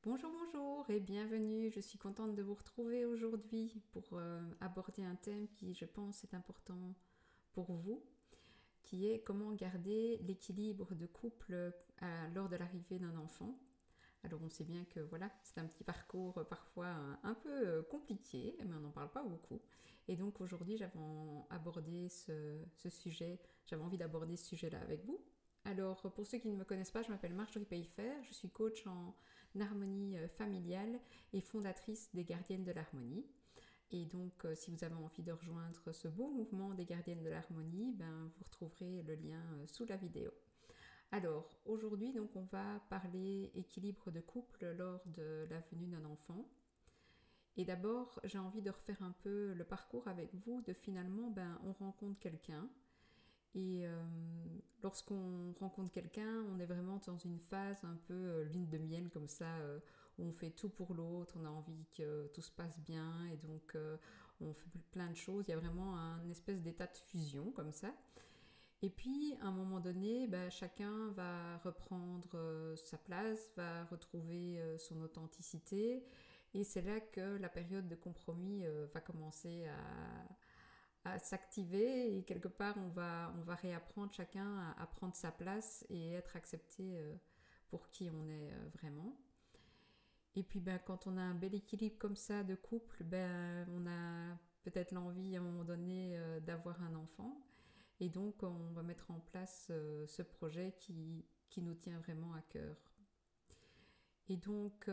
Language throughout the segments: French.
Bonjour, bonjour et bienvenue. Je suis contente de vous retrouver aujourd'hui pour aborder un thème qui, je pense, est important pour vous, qui est comment garder l'équilibre de couple lors de l'arrivée d'un enfant. Alors on sait bien que voilà, c'est un petit parcours parfois un peu compliqué, mais on n'en parle pas beaucoup. Et donc aujourd'hui, j'avais envie d'aborder ce sujet-là avec vous. Alors pour ceux qui ne me connaissent pas, je m'appelle Marjorie Payfer, je suis coach en harmonie familiale et fondatrice des Gardiennes de l'Harmonie. Et donc, si vous avez envie de rejoindre ce beau mouvement des Gardiennes de l'Harmonie, ben, vous retrouverez le lien sous la vidéo. Alors, aujourd'hui, donc, on va parler équilibre de couple lors de la venue d'un enfant. Et d'abord, j'ai envie de refaire un peu le parcours avec vous, de finalement, ben, on rencontre quelqu'un. Et lorsqu'on rencontre quelqu'un, on est vraiment dans une phase un peu lune de miel comme ça, où on fait tout pour l'autre, on a envie que tout se passe bien et donc on fait plein de choses. Il y a vraiment un espèce d'état de fusion comme ça. Et puis, à un moment donné, bah, chacun va reprendre sa place, va retrouver son authenticité. Et c'est là que la période de compromis va commencer à s'activer. Et quelque part, on va réapprendre chacun à prendre sa place et être accepté pour qui on est vraiment. Et puis, ben, quand on a un bel équilibre comme ça de couple, ben, on a peut-être l'envie à un moment donné d'avoir un enfant. Et donc, on va mettre en place ce projet qui nous tient vraiment à cœur. Et donc,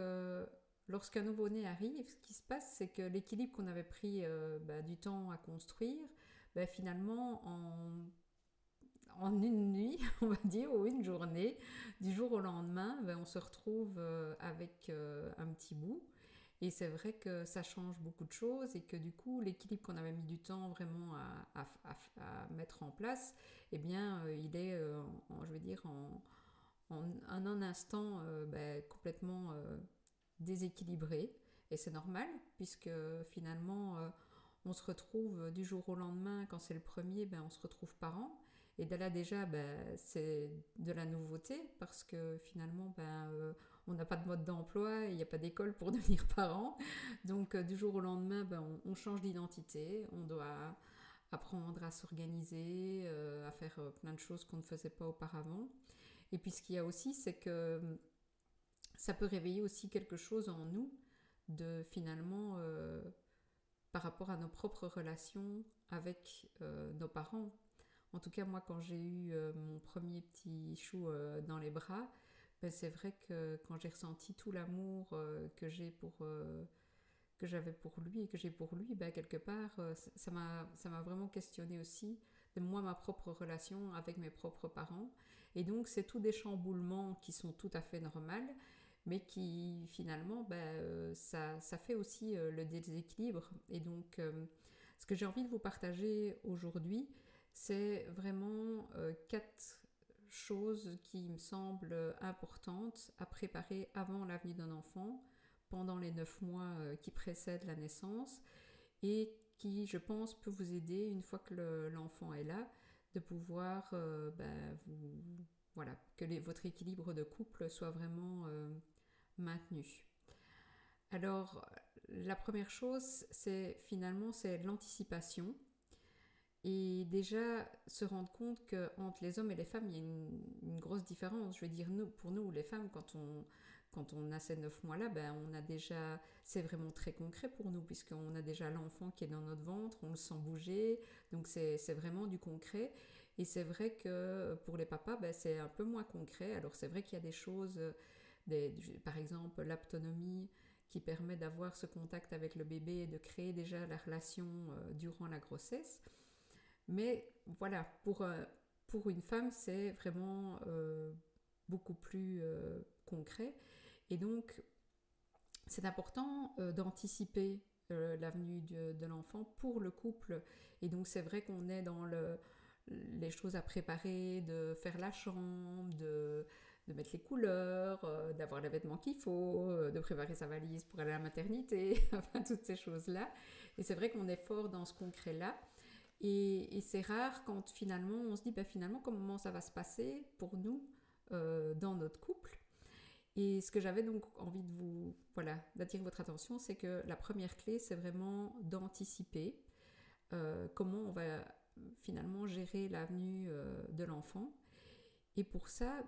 lorsqu'un nouveau-né arrive, ce qui se passe, c'est que l'équilibre qu'on avait pris du temps à construire, finalement, en une nuit, on va dire, ou une journée, du jour au lendemain, on se retrouve avec un petit bout. Et c'est vrai que ça change beaucoup de choses et que du coup, l'équilibre qu'on avait mis du temps vraiment à mettre en place, eh bien, il est, je veux dire, en un instant complètement déséquilibré. Et c'est normal, puisque finalement, on se retrouve du jour au lendemain, quand c'est le premier, on se retrouve parent. Et de là déjà, c'est de la nouveauté, parce que finalement, on n'a pas de mode d'emploi, il n'y a pas d'école pour devenir parent. Donc du jour au lendemain, on change d'identité, on doit apprendre à s'organiser, à faire plein de choses qu'on ne faisait pas auparavant. Et puis ce qu'il y a aussi, c'est que ça peut réveiller aussi quelque chose en nous de finalement par rapport à nos propres relations avec nos parents. En tout cas, moi, quand j'ai eu mon premier petit chou dans les bras, c'est vrai que quand j'ai ressenti tout l'amour que j'avais pour lui et que j'ai pour lui, quelque part, ça m'a vraiment questionné aussi de moi, ma propre relation avec mes propres parents. Et donc, c'est tous des chamboulements qui sont tout à fait normaux, mais qui finalement, ça fait aussi le déséquilibre. Et donc, ce que j'ai envie de vous partager aujourd'hui, c'est vraiment 4 choses qui me semblent importantes à préparer avant la venue d'un enfant, pendant les 9 mois qui précèdent la naissance, et qui, je pense, peut vous aider une fois que l'enfant est là, de pouvoir voilà, que votre équilibre de couple soit vraiment maintenu. Alors, la première chose, c'est finalement c'est l'anticipation. Et déjà se rendre compte qu'entre les hommes et les femmes, il y a une grosse différence. Je veux dire, pour nous, les femmes, quand on a ces 9 mois-là, on a déjà, c'est vraiment très concret pour nous, puisqu'on a déjà l'enfant qui est dans notre ventre, on le sent bouger, donc c'est vraiment du concret. Et c'est vrai que pour les papas, c'est un peu moins concret. Alors c'est vrai qu'il y a des choses, par exemple l'autonomie, qui permet d'avoir ce contact avec le bébé et de créer déjà la relation durant la grossesse. Mais voilà, pour une femme, c'est vraiment beaucoup plus concret. Et donc, c'est important d'anticiper la venue de l'enfant pour le couple. Et donc, c'est vrai qu'on est dans les choses à préparer, de faire la chambre, de mettre les couleurs, d'avoir les vêtements qu'il faut, de préparer sa valise pour aller à la maternité, enfin, toutes ces choses-là. Et c'est vrai qu'on est fort dans ce concret-là. Et c'est rare quand finalement on se dit finalement comment ça va se passer pour nous dans notre couple. Et ce que j'avais donc envie de d'attirer votre attention, c'est que la première clé, c'est vraiment d'anticiper comment on va finalement gérer l'avenue de l'enfant. Et pour ça,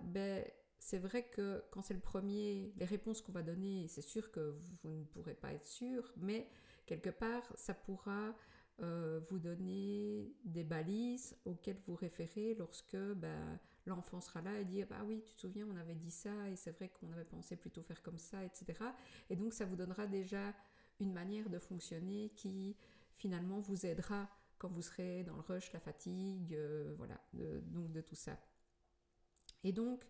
c'est vrai que quand c'est le premier, les réponses qu'on va donner, c'est sûr que vous ne pourrez pas être sûr, mais quelque part, ça pourra vous donner des balises auxquelles vous référez lorsque l'enfant sera là et dire ah oui, tu te souviens, on avait dit ça et c'est vrai qu'on avait pensé plutôt faire comme ça, etc. Et donc ça vous donnera déjà une manière de fonctionner qui finalement vous aidera quand vous serez dans le rush, la fatigue, donc de tout ça. Et donc,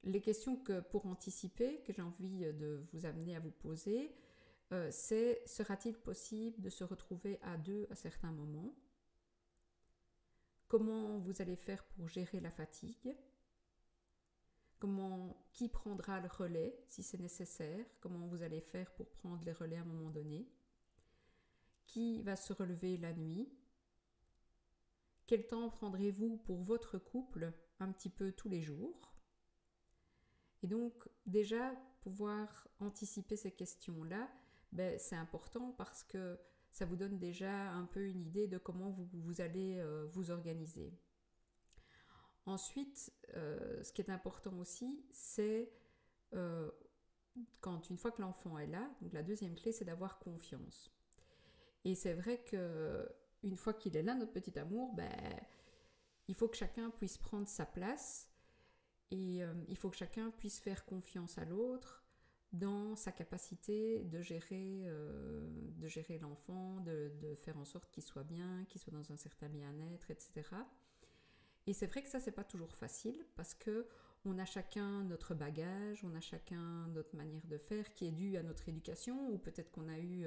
les questions que pour anticiper, que j'ai envie de vous amener à vous poser, c'est sera-t-il possible de se retrouver à deux à certains moments? Comment vous allez faire pour gérer la fatigue? Qui prendra le relais si c'est nécessaire? Comment vous allez faire pour prendre les relais à un moment donné? Qui va se relever la nuit? Quel temps prendrez-vous pour votre couple un petit peu tous les jours? Et donc déjà pouvoir anticiper ces questions-là, c'est important parce que ça vous donne déjà un peu une idée de comment vous allez vous organiser. Ensuite, ce qui est important aussi, c'est une fois que l'enfant est là, donc la deuxième clé, c'est d'avoir confiance. Et c'est vrai que une fois qu'il est là, notre petit amour, il faut que chacun puisse prendre sa place et il faut que chacun puisse faire confiance à l'autre dans sa capacité de gérer l'enfant, de faire en sorte qu'il soit bien, qu'il soit dans un certain bien-être, etc. Et c'est vrai que ça, c'est pas toujours facile parce que on a chacun notre bagage, on a chacun notre manière de faire qui est due à notre éducation, ou peut-être qu'on a eu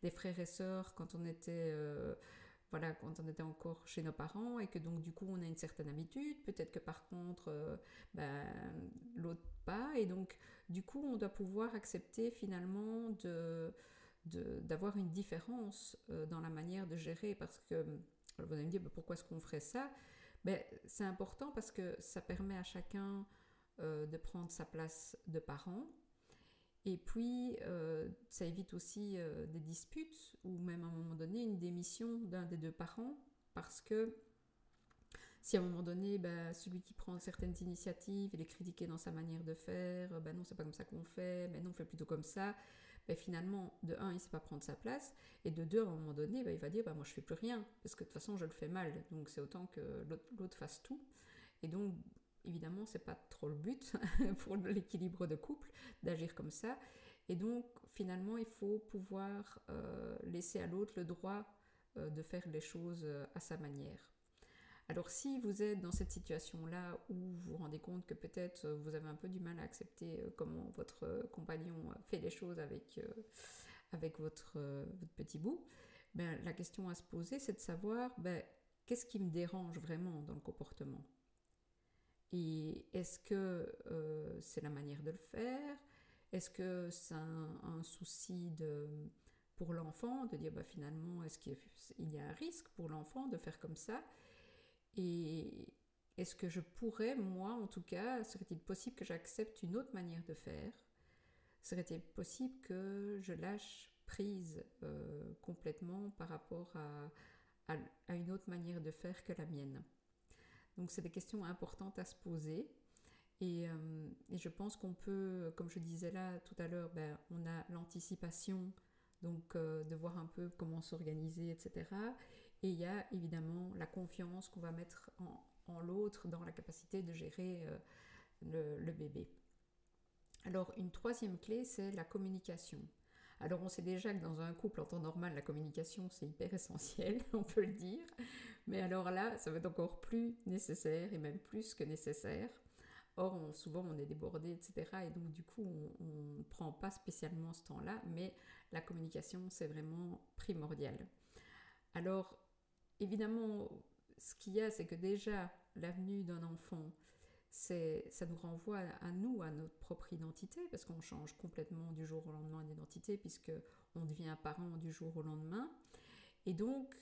des frères et sœurs quand on était encore chez nos parents et que donc du coup on a une certaine habitude, peut-être que par contre l'autre pas, et donc du coup on doit pouvoir accepter finalement d'avoir une différence dans la manière de gérer, parce que vous allez me dire pourquoi est-ce qu'on ferait ça? C'est important parce que ça permet à chacun de prendre sa place de parent. Et puis, ça évite aussi des disputes ou même à un moment donné une démission d'un des deux parents, parce que si à un moment donné, celui qui prend certaines initiatives, il est critiqué dans sa manière de faire, non, c'est pas comme ça qu'on fait, non, on fait plutôt comme ça, finalement, de un, il sait pas prendre sa place, et de deux, à un moment donné, il va dire, moi je fais plus rien, parce que de toute façon, je le fais mal, donc c'est autant que l'autre fasse tout. Et donc, évidemment, c'est pas trop le but pour l'équilibre de couple d'agir comme ça. Et donc, finalement, il faut pouvoir laisser à l'autre le droit de faire les choses à sa manière. Alors, si vous êtes dans cette situation-là où vous vous rendez compte que peut-être vous avez un peu du mal à accepter comment votre compagnon fait les choses avec votre petit bout, la question à se poser, c'est de savoir qu'est-ce qui me dérange vraiment dans le comportement? Et est-ce que c'est la manière de le faire? Est-ce que c'est un souci pour l'enfant de dire finalement est-ce qu'il y a un risque pour l'enfant de faire comme ça? Et est-ce que je pourrais, moi en tout cas, serait-il possible que j'accepte une autre manière de faire? Serait-il possible que je lâche prise complètement par rapport à une autre manière de faire que la mienne? Donc c'est des questions importantes à se poser. Et je pense qu'on peut, comme je disais là tout à l'heure, on a l'anticipation, donc de voir un peu comment s'organiser, etc. Et il y a évidemment la confiance qu'on va mettre en l'autre dans la capacité de gérer le bébé. Alors une troisième clé, c'est la communication. Alors on sait déjà que dans un couple en temps normal, la communication c'est hyper essentiel, on peut le dire. Mais alors là, ça va être encore plus nécessaire et même plus que nécessaire. Or, souvent on est débordé, etc. Et donc du coup, on ne prend pas spécialement ce temps-là, mais la communication c'est vraiment primordial. Alors, évidemment, ce qu'il y a, c'est que déjà, l'avenue d'un enfant, ça nous renvoie à nous, à notre propre identité, parce qu'on change complètement du jour au lendemain d'identité, puisqu'on devient parent du jour au lendemain. Et donc,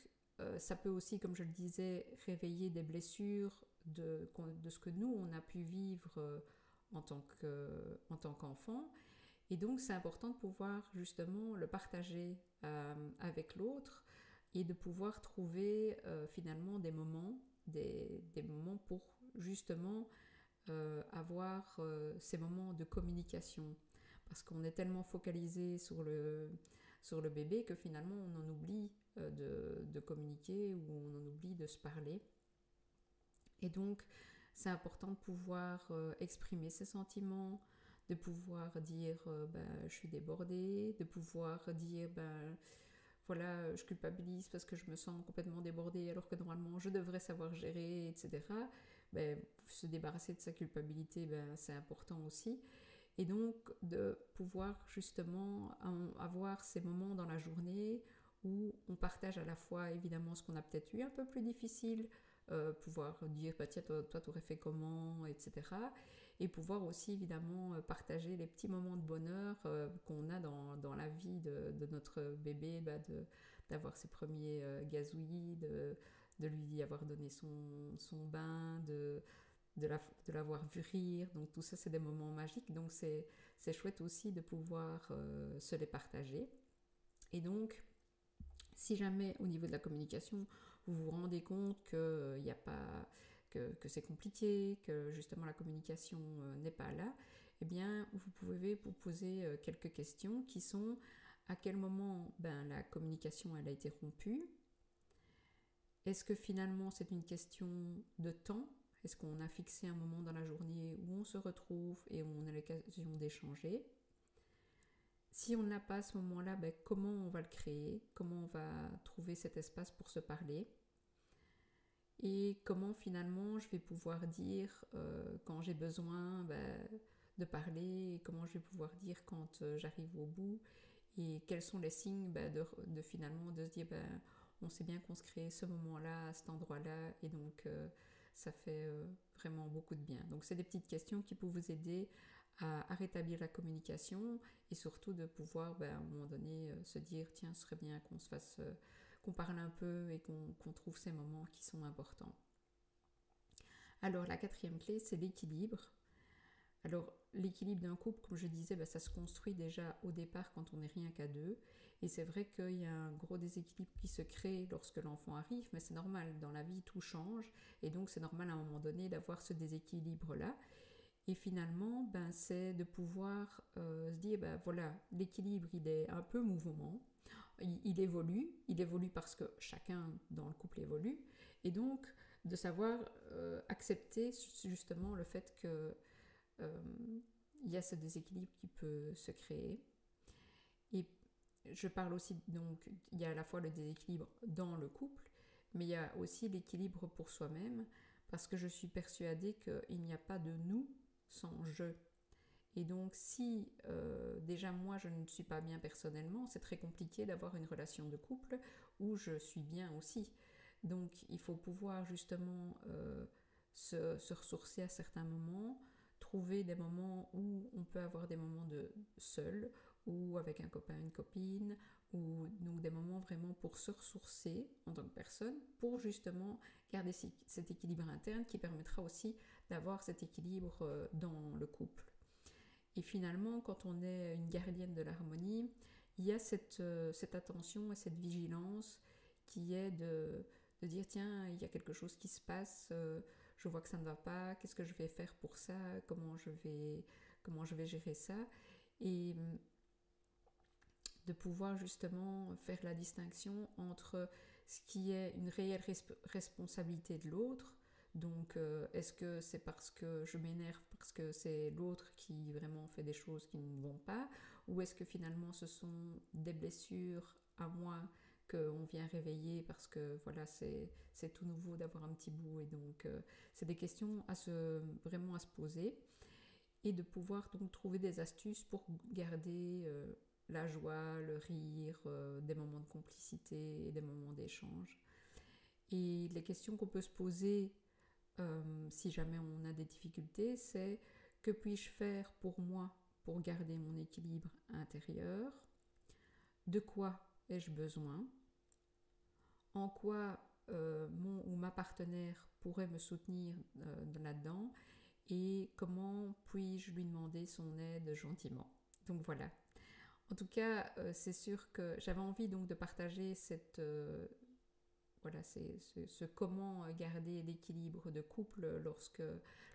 ça peut aussi, comme je le disais, réveiller des blessures de ce que nous, on a pu vivre en tant qu'enfant. Et donc c'est important de pouvoir justement le partager avec l'autre et de pouvoir trouver finalement des moments pour justement avoir ces moments de communication. Parce qu'on est tellement focalisé sur le bébé que finalement on en oublie de communiquer ou on en oublie de se parler. Et donc c'est important de pouvoir exprimer ses sentiments, de pouvoir dire je suis débordée, de pouvoir dire voilà, je culpabilise parce que je me sens complètement débordée alors que normalement je devrais savoir gérer, etc. Se débarrasser de sa culpabilité, c'est important aussi. Et donc de pouvoir justement avoir ces moments dans la journée où on partage à la fois évidemment ce qu'on a peut-être eu un peu plus difficile, pouvoir dire tiens toi t'aurais fait comment, etc. Et pouvoir aussi évidemment partager les petits moments de bonheur qu'on a dans la vie de notre bébé, d'avoir ses premiers gazouillis, de lui avoir donné son bain, de l'avoir vu rire. Donc tout ça c'est des moments magiques, donc c'est chouette aussi de pouvoir se les partager. Et donc si jamais au niveau de la communication vous vous rendez compte que y a pas, que c'est compliqué, que justement la communication n'est pas là, eh bien vous pouvez vous poser quelques questions qui sont à quel moment la communication elle a été rompue. Est-ce que finalement c'est une question de temps? Est-ce qu'on a fixé un moment dans la journée où on se retrouve et où on a l'occasion d'échanger? Si on n'a pas à ce moment-là, comment on va le créer? Comment on va trouver cet espace pour se parler? Et comment finalement je vais pouvoir dire quand j'ai besoin de parler, et comment je vais pouvoir dire quand j'arrive au bout, et quels sont les signes de finalement de se dire on sait bien qu'on se crée ce moment-là à cet endroit-là, et donc ça fait vraiment beaucoup de bien. Donc c'est des petites questions qui peuvent vous aider à rétablir la communication et surtout de pouvoir à un moment donné se dire tiens ce serait bien qu'on se fasse qu'on parle un peu et qu'on trouve ces moments qui sont importants. Alors la quatrième clé c'est l'équilibre. Alors l'équilibre d'un couple, comme je disais, ça se construit déjà au départ quand on n'est rien qu'à deux. Et c'est vrai qu'il y a un gros déséquilibre qui se crée lorsque l'enfant arrive, mais c'est normal, dans la vie tout change. Et donc c'est normal à un moment donné d'avoir ce déséquilibre-là. Et finalement, c'est de pouvoir se dire, voilà, l'équilibre il est un peu mouvement. Il évolue parce que chacun dans le couple évolue. Et donc de savoir accepter justement le fait que il y a ce déséquilibre qui peut se créer. Et je parle aussi, donc, il y a à la fois le déséquilibre dans le couple, mais il y a aussi l'équilibre pour soi-même, parce que je suis persuadée qu'il n'y a pas de nous sans je. Et donc, si déjà moi je ne suis pas bien personnellement, c'est très compliqué d'avoir une relation de couple où je suis bien aussi. Donc, il faut pouvoir justement se ressourcer à certains moments, trouver des moments où on peut avoir des moments de seul ou avec un copain, une copine, ou donc des moments vraiment pour se ressourcer en tant que personne, pour justement garder cet équilibre interne qui permettra aussi d'avoir cet équilibre dans le couple. Et finalement, quand on est une gardienne de l'harmonie, il y a cette attention et cette vigilance qui est de dire tiens, il y a quelque chose qui se passe, je vois que ça ne va pas, qu'est-ce que je vais faire pour ça, comment je vais gérer ça, et de pouvoir justement faire la distinction entre ce qui est une réelle responsabilité de l'autre. Donc est-ce que c'est parce que je m'énerve parce que c'est l'autre qui vraiment fait des choses qui ne vont pas, ou est-ce que finalement ce sont des blessures à moi qu'on vient réveiller parce que voilà c'est tout nouveau d'avoir un petit bout, et donc c'est des questions vraiment à se poser, et de pouvoir donc trouver des astuces pour garder la joie, le rire, des moments de complicité et des moments d'échange. Et les questions qu'on peut se poser si jamais on a des difficultés, c'est que puis-je faire pour moi pour garder mon équilibre intérieur? De quoi ai-je besoin? En quoi mon ou ma partenaire pourrait me soutenir là-dedans? et comment puis-je lui demander son aide gentiment. Donc voilà. En tout cas, c'est sûr que j'avais envie donc de partager ce comment garder l'équilibre de couple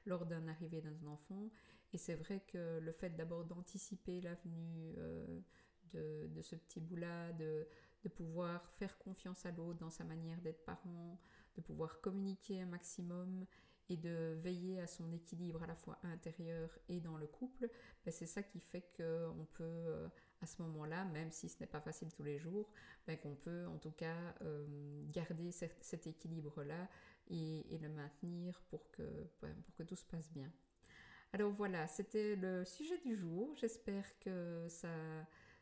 lors d'un arrivée d'un enfant. Et c'est vrai que le fait d'abord d'anticiper l'avenue de ce petit bout-là, de pouvoir faire confiance à l'autre dans sa manière d'être parent, de pouvoir communiquer un maximum et de veiller à son équilibre à la fois intérieur et dans le couple, ben c'est ça qui fait qu'on peut, à ce moment-là, même si ce n'est pas facile tous les jours, ben qu'on peut en tout cas garder cet équilibre-là et le maintenir pour que tout se passe bien. Alors voilà, c'était le sujet du jour. J'espère que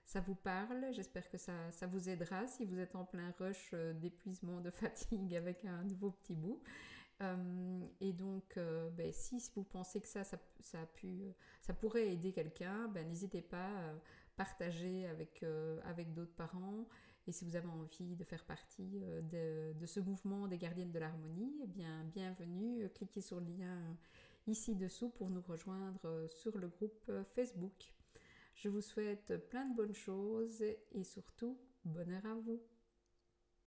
ça vous parle, j'espère que ça vous aidera si vous êtes en plein rush d'épuisement, de fatigue avec un nouveau petit bout. Et donc, si vous pensez que ça pourrait aider quelqu'un, n'hésitez pas à partager avec d'autres parents. Et si vous avez envie de faire partie de ce mouvement des gardiennes de l'harmonie, eh bien, bienvenue. Cliquez sur le lien ici dessous pour nous rejoindre sur le groupe Facebook. Je vous souhaite plein de bonnes choses et surtout, bonheur à vous.